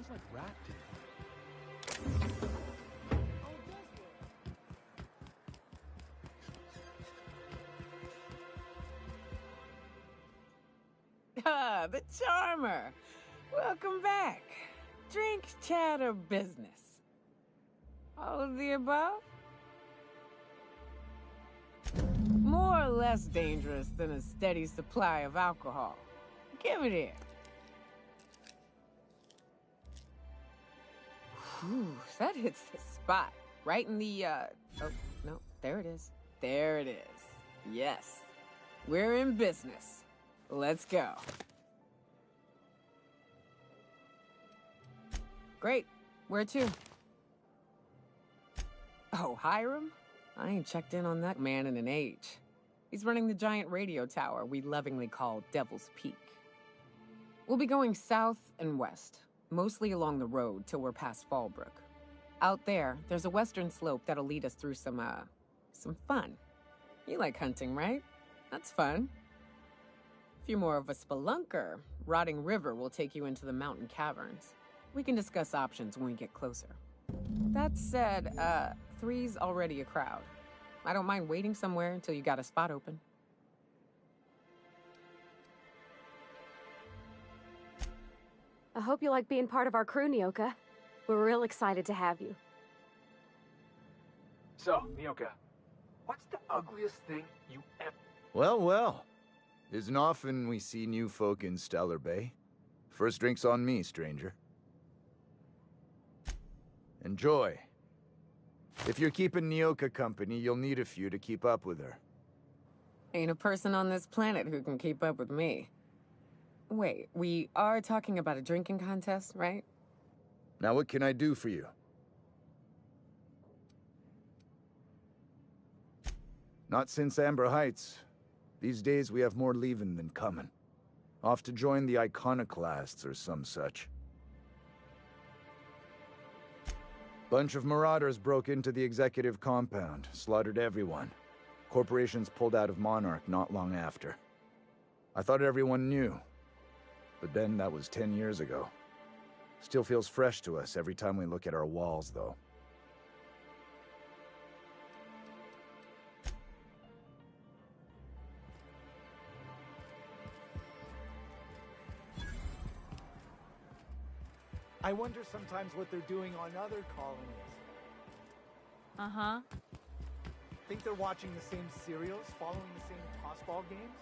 Smells like rat tail. Ah, the charmer. Welcome back. Drink, chat, or business? All of the above? More or less dangerous than a steady supply of alcohol. Give it here. Whew, that hits the spot. Right in the, oh, no, there it is. There it is. Yes. We're in business. Let's go. Great. Where to? Oh, Hiram? I ain't checked in on that man in an age. He's running the giant radio tower we lovingly call Devil's Peak. We'll be going south and west, mostly along the road till we're past Fallbrook. Out there, there's a western slope that'll lead us through some fun. You like hunting, right? That's fun. If you're more of a spelunker, Rotting River will take you into the mountain caverns. We can discuss options when we get closer. That said, 3's already a crowd. I don't mind waiting somewhere until you got a spot open. I hope you like being part of our crew, Nyoka. We're real excited to have you. So, Nyoka, what's the ugliest thing you ever... Well, well. Isn't often we see new folk in Stellar Bay. First drink's on me, stranger. Enjoy. If you're keeping Nyoka company, you'll need a few to keep up with her. Ain't a person on this planet who can keep up with me. Wait, we are talking about a drinking contest, right? Now what can I do for you? Not since Amber Heights. These days we have more leaving than coming. Off to join the Iconoclasts or some such. Bunch of marauders broke into the executive compound, slaughtered everyone. Corporations pulled out of Monarch not long after. I thought everyone knew. But then that was 10 years ago. Still feels fresh to us every time we look at our walls, though. I wonder sometimes what they're doing on other colonies. Uh-huh. Think they're watching the same serials, following the same tossball games?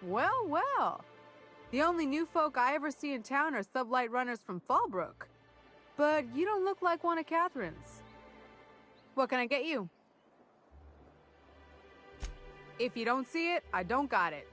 Well, well. The only new folk I ever see in town are sublight runners from Fallbrook. But you don't look like one of Catherine's. What can I get you? If you don't see it, I don't got it.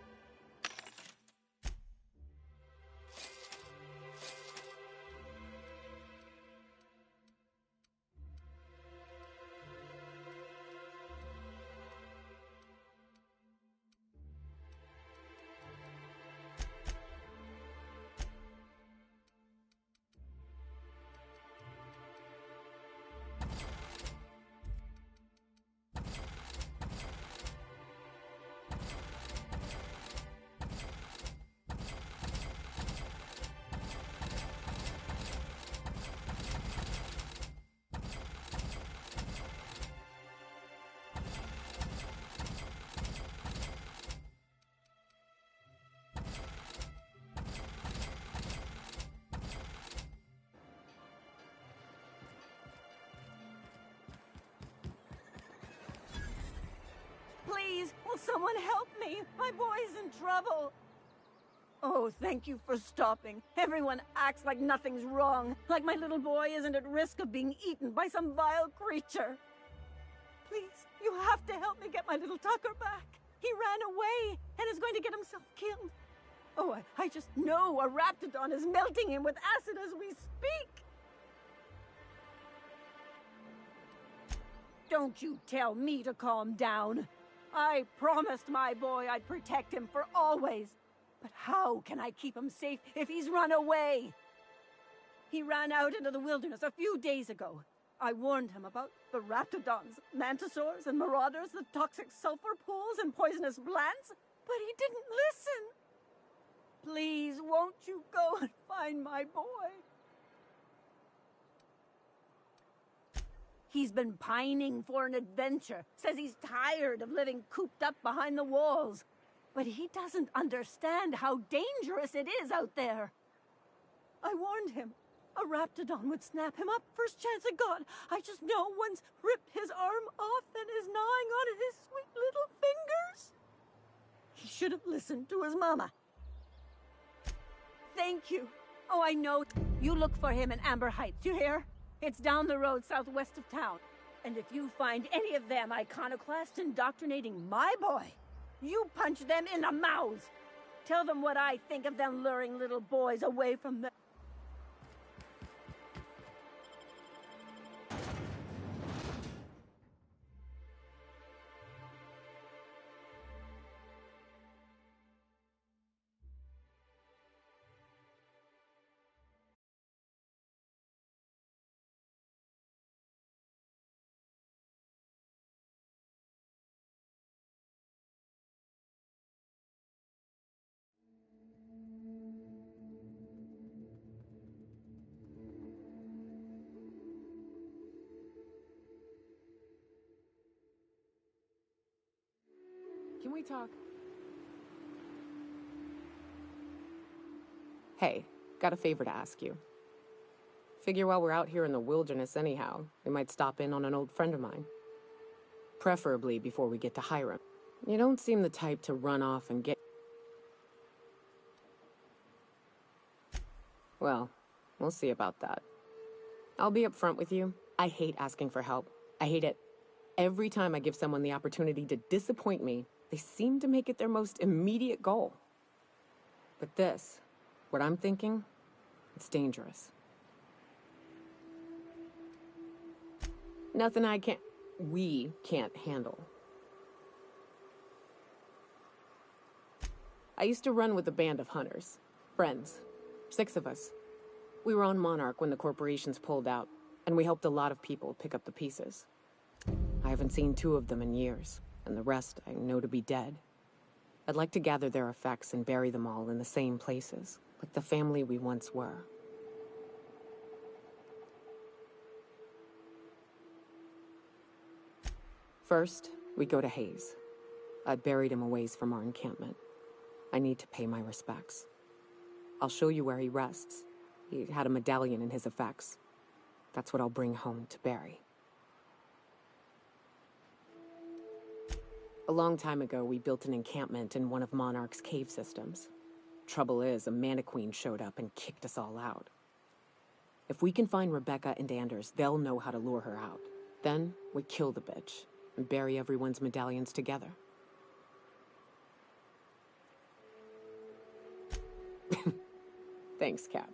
Please, will someone help me? My boy's in trouble. Oh, thank you for stopping. Everyone acts like nothing's wrong, like my little boy isn't at risk of being eaten by some vile creature. Please, you have to help me get my little Tucker back. He ran away and is going to get himself killed. Oh, I just know a raptidon is melting him with acid as we speak. Don't you tell me to calm down. I promised my boy I'd protect him for always. But how can I keep him safe if he's run away? He ran out into the wilderness a few days ago. I warned him about the raptidons, mantisaurs, and marauders, the toxic sulfur pools, and poisonous plants, but he didn't listen. Please, won't you go and find my boy? He's been pining for an adventure. Says he's tired of living cooped up behind the walls. But he doesn't understand how dangerous it is out there. I warned him. A raptidon would snap him up first chance it got. I just know one's ripped his arm off and is gnawing on his sweet little fingers. He should have listened to his mama. Thank you. Oh, I know. You look for him in Amber Heights, you hear? It's down the road southwest of town. And if you find any of them iconoclasts indoctrinating my boy, you punch them in the mouths. Tell them what I think of them luring little boys away from them. Can we talk? Hey, got a favor to ask you. Figure while we're out here in the wilderness anyhow, we might stop in on an old friend of mine. Preferably before we get to Hiram. You don't seem the type to run off and get... Well, we'll see about that. I'll be upfront with you. I hate asking for help. I hate it. Every time I give someone the opportunity to disappoint me, they seem to make it their most immediate goal. But this, what I'm thinking, it's dangerous. Nothing we can't handle. I used to run with a band of hunters. Friends. 6 of us. We were on Monarch when the corporations pulled out, and we helped a lot of people pick up the pieces. I haven't seen 2 of them in years, and the rest I know to be dead. I'd like to gather their effects and bury them all in the same places, like the family we once were. First, we go to Hayes. I buried him a ways from our encampment. I need to pay my respects. I'll show you where he rests. He had a medallion in his effects. That's what I'll bring home to Barry. A long time ago, we built an encampment in one of Monarch's cave systems. Trouble is, a Mantiqueen showed up and kicked us all out. If we can find Rebecca and Anders, they'll know how to lure her out. Then, we kill the bitch and bury everyone's medallions together. Thanks, Cap.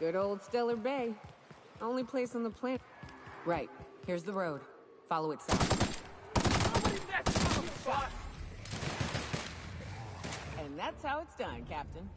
Good old Stellar Bay. Only place on the planet. Right. Here's the road. Follow it south. And that's how it's done, Captain.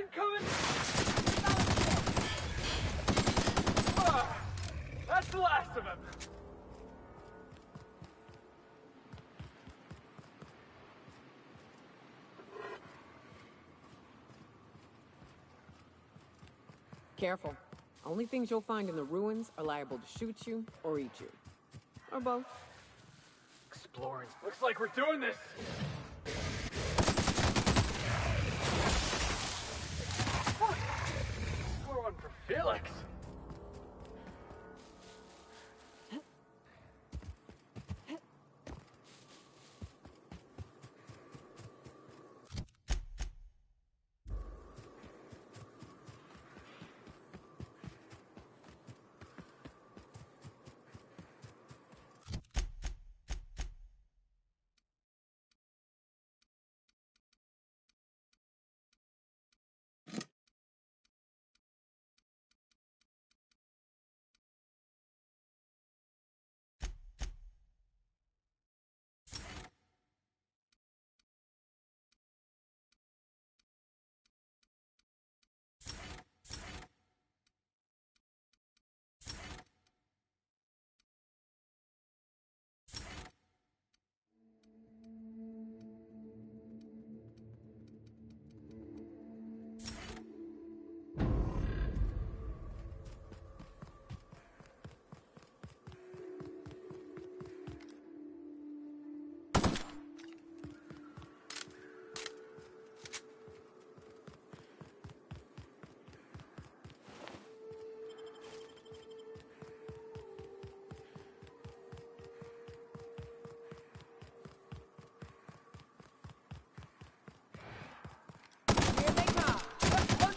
incoming! That's the last of him. Careful. Only things you'll find in the ruins are liable to shoot you or eat you. Or both. Exploring. Looks like we're doing this. What? We're one for Felix.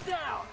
Down!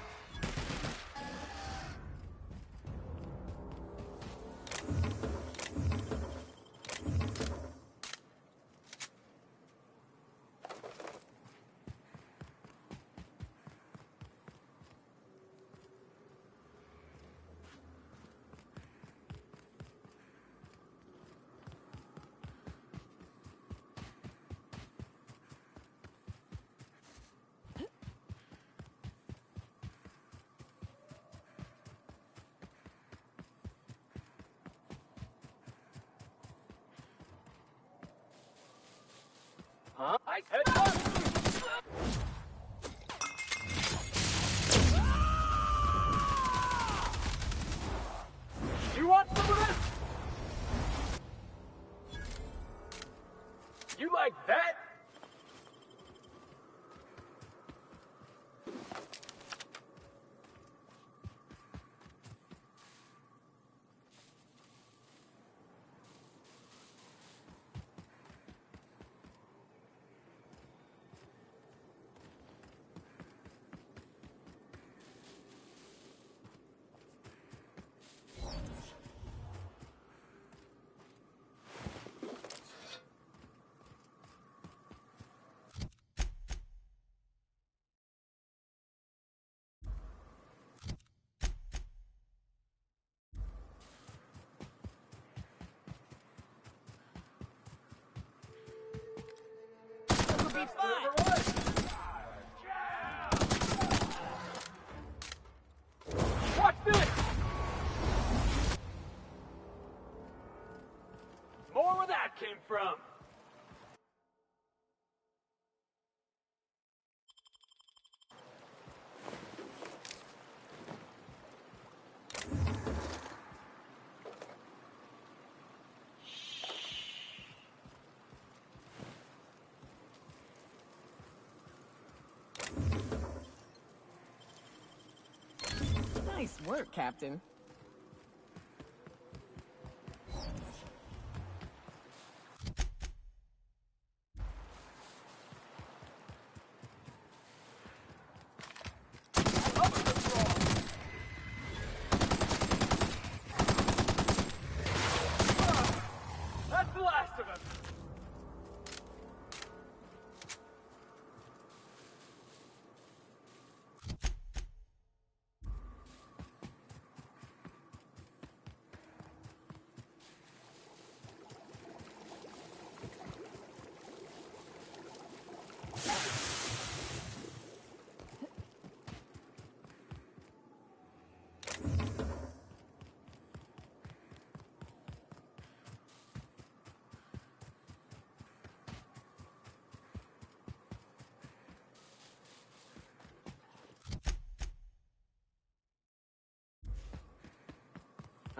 Huh? I said you want some of this? You like that? Be fine. Watch this! More where that came from. Nice work, Captain. That's the last of us.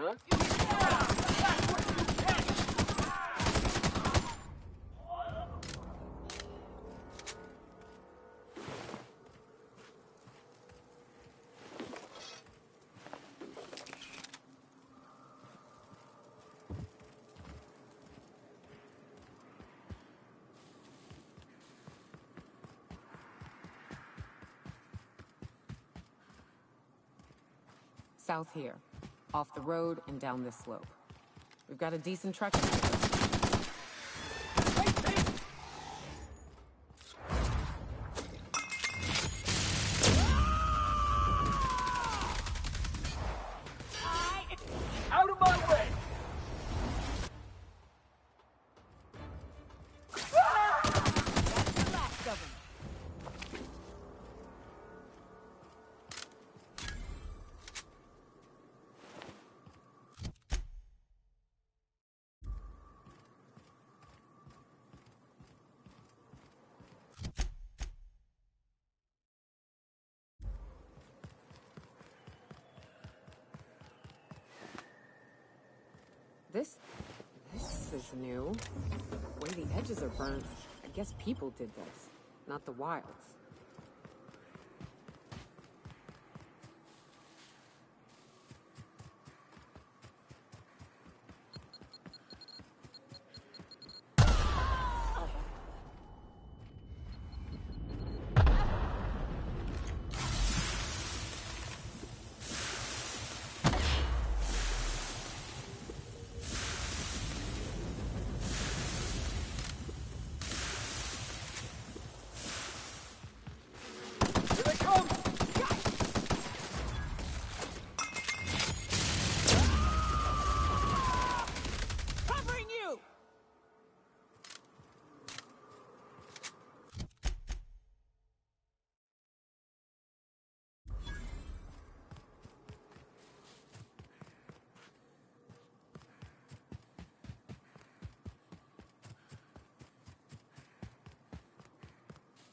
huh? South here. Off the road and down this slope. We've got a decent truck. Out of my way! This is new. The way the edges are burnt, I guess people did this, not the wilds.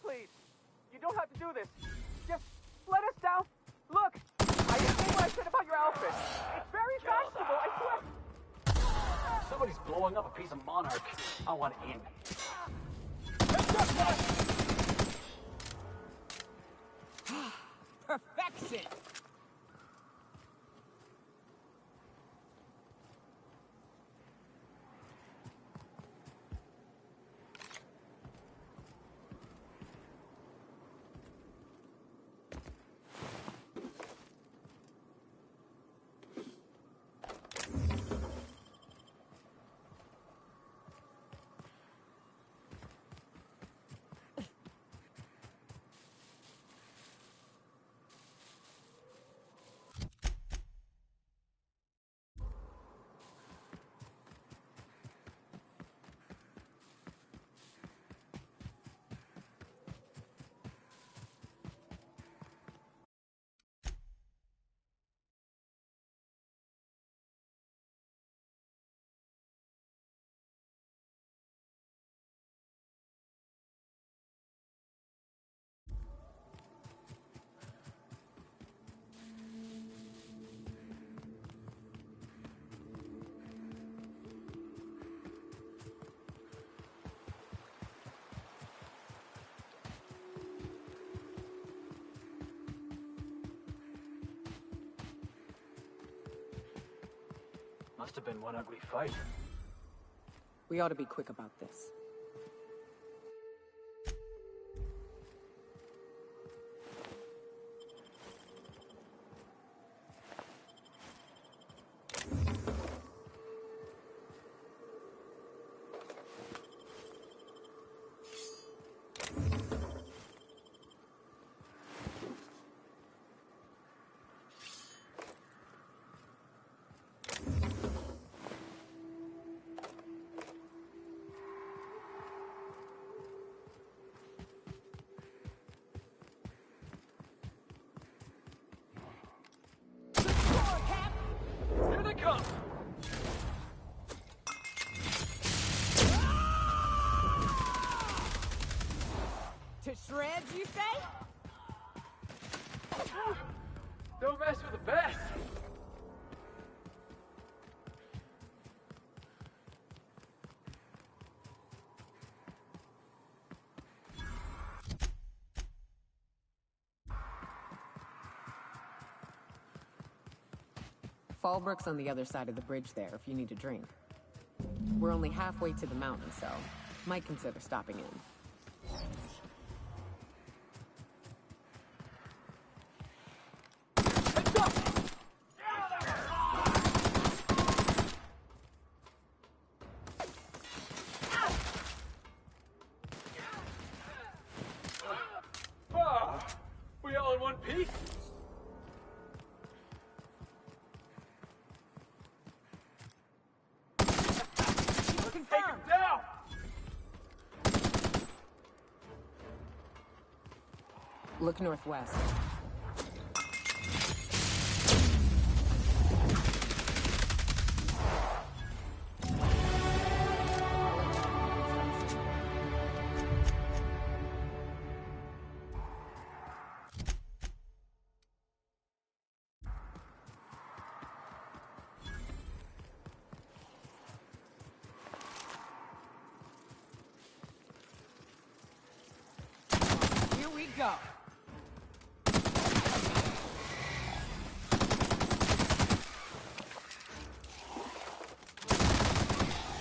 Please, you don't have to do this. Just let us down. Look, I didn't mean what I said about your outfit. It's very fashionable, I swear. Somebody's blowing up a piece of Monarch. I want in. Perfection! Must have been one ugly fight. We ought to be quick about this. Here they come! To shreds, you say? Don't mess with the best! Fallbrook's on the other side of the bridge there if you need a drink. We're only halfway to the mountain, so might consider stopping in. We all in one piece? Take him down! Look northwest. Here we go.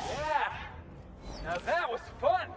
Yeah! Now that was fun!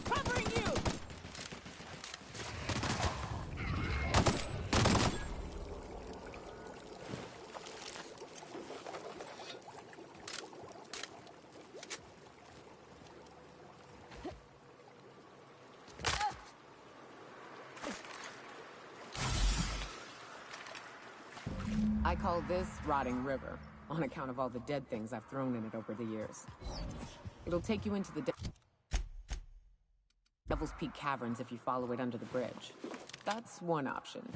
Covering you! I call this Rotting River, on account of all the dead things I've thrown in it over the years. It'll take you into the Devil's Peak Caverns if you follow it under the bridge. That's one option.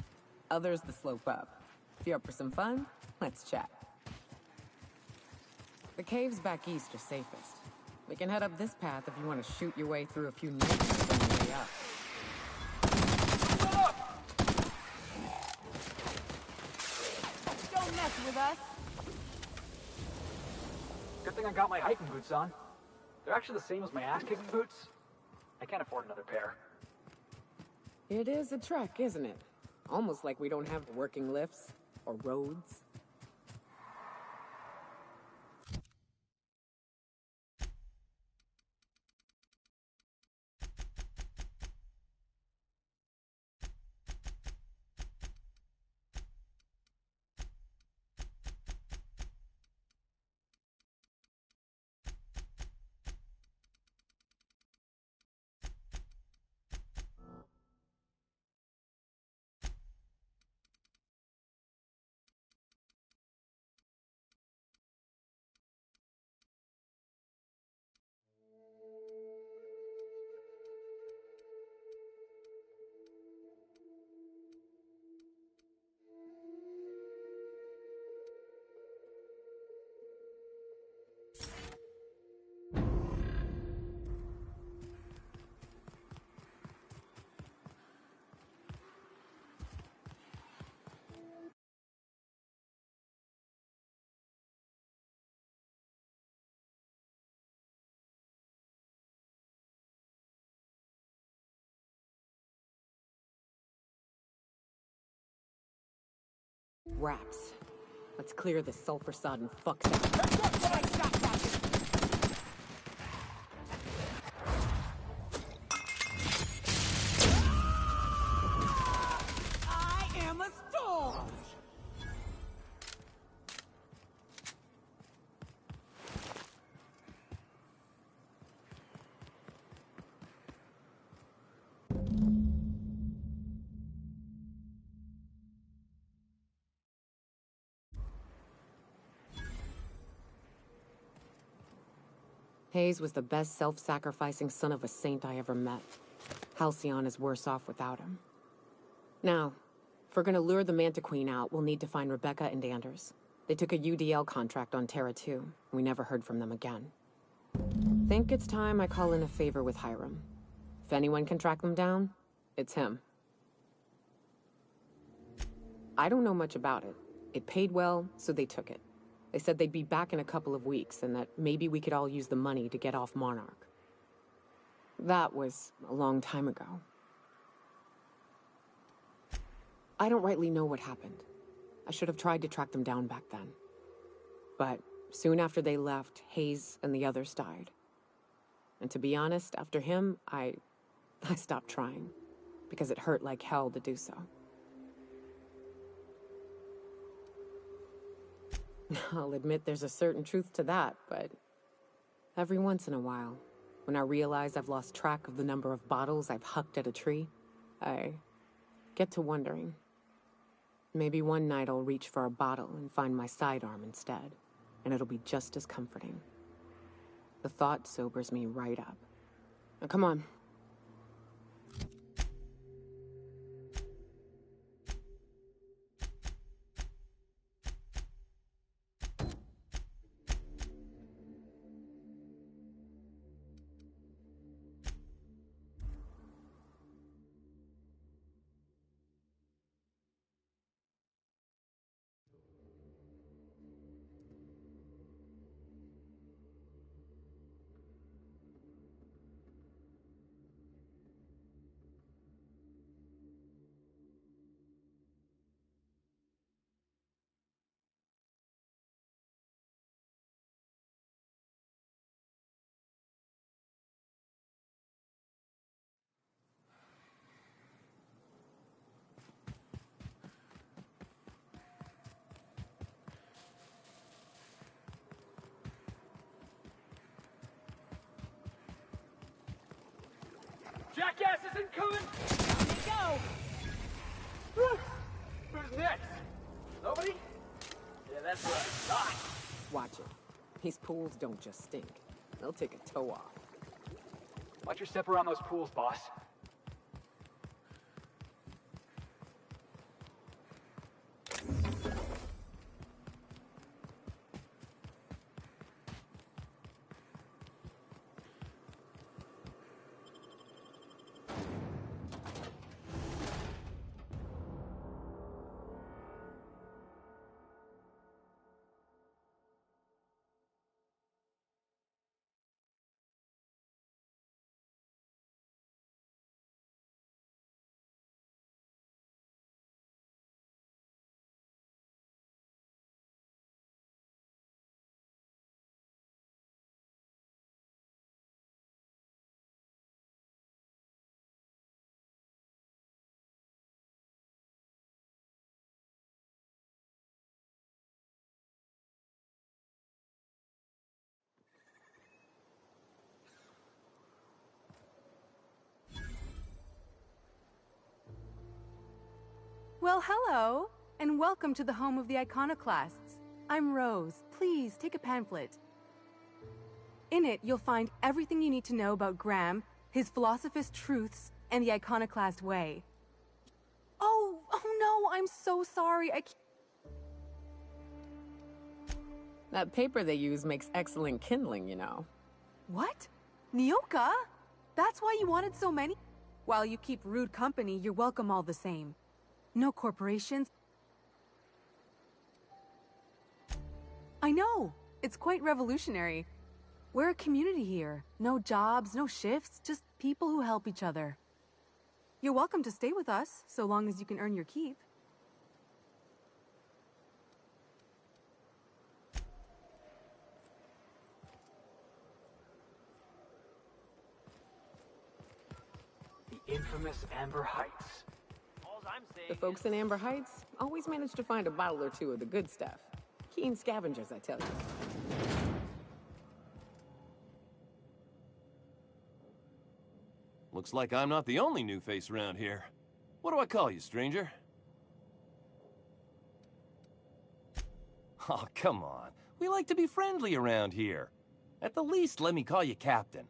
Other's the slope up. If you're up for some fun, let's chat. The caves back east are safest. We can head up this path if you want to shoot your way through a few neighbors on the way up. Don't mess with us. Good thing I got my hiking boots on. They're actually the same as my ass-kicking boots. I can't afford another pair. It is a trek, isn't it? Almost like we don't have working lifts or roads. Wraps. Let's clear this sulfur-sodden fucks out. I am a storm. Hayes was the best self-sacrificing son of a saint I ever met. Halcyon is worse off without him. Now, If we're gonna lure the Manta Queen out, we'll need to find Rebecca and Anders. They took a UDL contract on Terra 2. We never heard from them again. Think it's time I call in a favor with Hiram. If anyone can track them down, it's him. I don't know much about it. It paid well, so they took it. They said they'd be back in a couple of weeks, and that maybe we could all use the money to get off Monarch. That was a long time ago. I don't rightly know what happened. I should have tried to track them down back then. But soon after they left, Hayes and the others died. And to be honest, after him, I stopped trying, because it hurt like hell to do so. I'll admit there's a certain truth to that, but every once in a while, when I realize I've lost track of the number of bottles I've hucked at a tree, I get to wondering. Maybe one night I'll reach for a bottle and find my sidearm instead, and it'll be just as comforting. The thought sobers me right up. Now come on. Jackass isn't coming! Here you go! Whew. Who's next? Nobody? Yeah, that's what I thought. Watch it. These pools don't just stink. They'll take a toe off. Watch your step around those pools, boss. Well, hello, and welcome to the home of the Iconoclasts. I'm Rose. Please, take a pamphlet. In it, you'll find everything you need to know about Graham, his philosophist truths, and the Iconoclast way. Oh no, I'm so sorry. That paper they use makes excellent kindling, you know. What? Nyoka? That's why you wanted so many? While you keep rude company, you're welcome all the same. No corporations. I know. It's quite revolutionary. We're a community here. No jobs, no shifts, just people who help each other. You're welcome to stay with us, so long as you can earn your keep. The infamous Amber Heights. The folks in Amber Heights always manage to find a bottle or two of the good stuff. Keen scavengers, I tell you. Looks like I'm not the only new face around here. What do I call you, stranger? Oh, come on. We like to be friendly around here. At the least, let me call you Captain.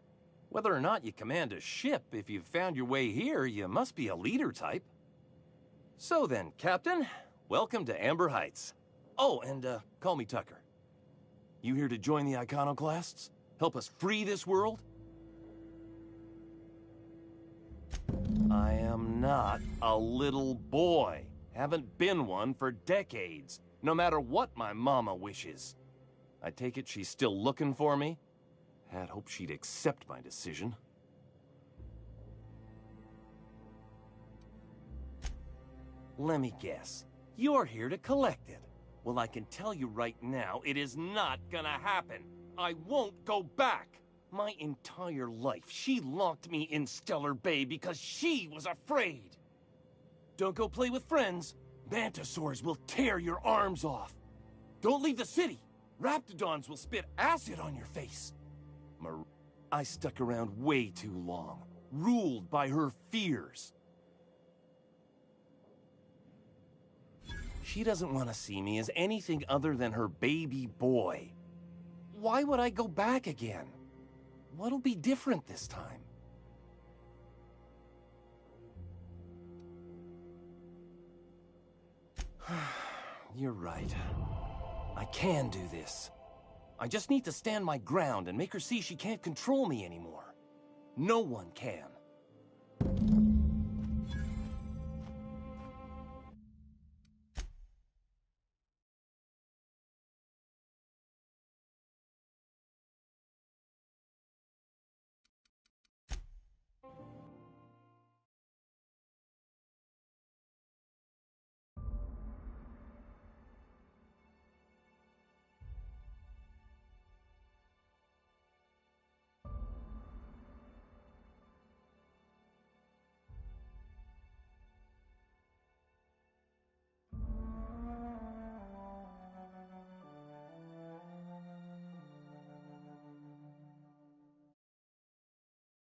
Whether or not you command a ship, if you've found your way here, you must be a leader type. So then, Captain, welcome to Amber Heights. Oh, and call me Tucker. You here to join the Iconoclasts? Help us free this world? I am not a little boy. Haven't been one for decades, no matter what my mama wishes. I take it she's still looking for me? Had hoped she'd accept my decision. Let me guess. You're here to collect it. Well, I can tell you right now, it is not gonna happen. I won't go back. My entire life, she locked me in Stellar Bay because she was afraid. Don't go play with friends. Mantisaurs will tear your arms off. Don't leave the city. Raptidons will spit acid on your face. I stuck around way too long, ruled by her fears. She doesn't want to see me as anything other than her baby boy. Why would I go back again? What'll be different this time? You're right. I can do this. I just need to stand my ground and make her see she can't control me anymore. No one can.